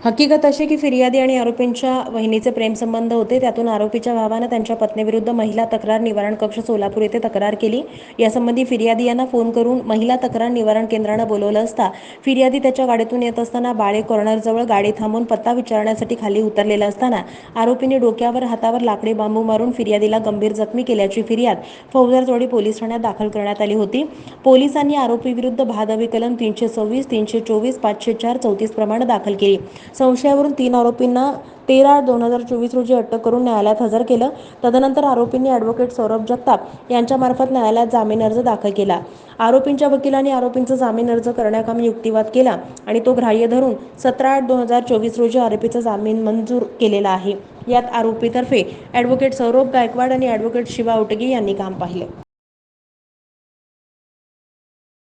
हकीकत अशी की फिर्यादी आणि आरोपींच्या बहिणीचे प्रेमसंबंध होते. त्यातून आरोपीच्या भावानं त्यांच्या पत्नीविरुद्ध महिला तक्रार निवारण कक्ष सोलापूर येथे तक्रार केली. यासंबंधी फिर्यादी यांना फोन करून महिला तक्रार निवारण केंद्रानं बोलवलं असता फिर्यादी त्याच्या गाडीतून येत असताना बाळे कॉर्नरजवळ गाडी थांबवून पत्ता विचारण्यासाठी खाली उतरलेला असताना आरोपीने डोक्यावर हातावर लाकडी बांबू मारून फिर्यादीला गंभीर जखमी केल्याची फिर्याद फौजदारवाडी पोलीस ठाण्यात दाखल करण्यात आली होती. पोलिसांनी आरोपीविरुद्ध भादवी कलम 326, 324, 504, 34 प्रमाणे दाखल केली. संशयावरून 3 आरोपींना 13/2024 रोजी अटक करून न्यायालयात हजर केलं. तदनंतर आरोपींनी ॲडव्होकेट सौरभ जगताप यांच्यामार्फत न्यायालयात जामीन अर्ज दाखल केला. आरोपींच्या वकिलांनी आरोपींचा जामीन अर्ज करण्याकामी युक्तिवाद केला आणि तो ग्राह्य धरून 17/8/2024 रोजी आरोपीचा जामीन मंजूर केलेला आहे. यात आरोपीतर्फे ॲडव्होकेट सौरभ गायकवाड आणि ॲडव्होकेट शिवा उटगी यांनी काम पाहिले.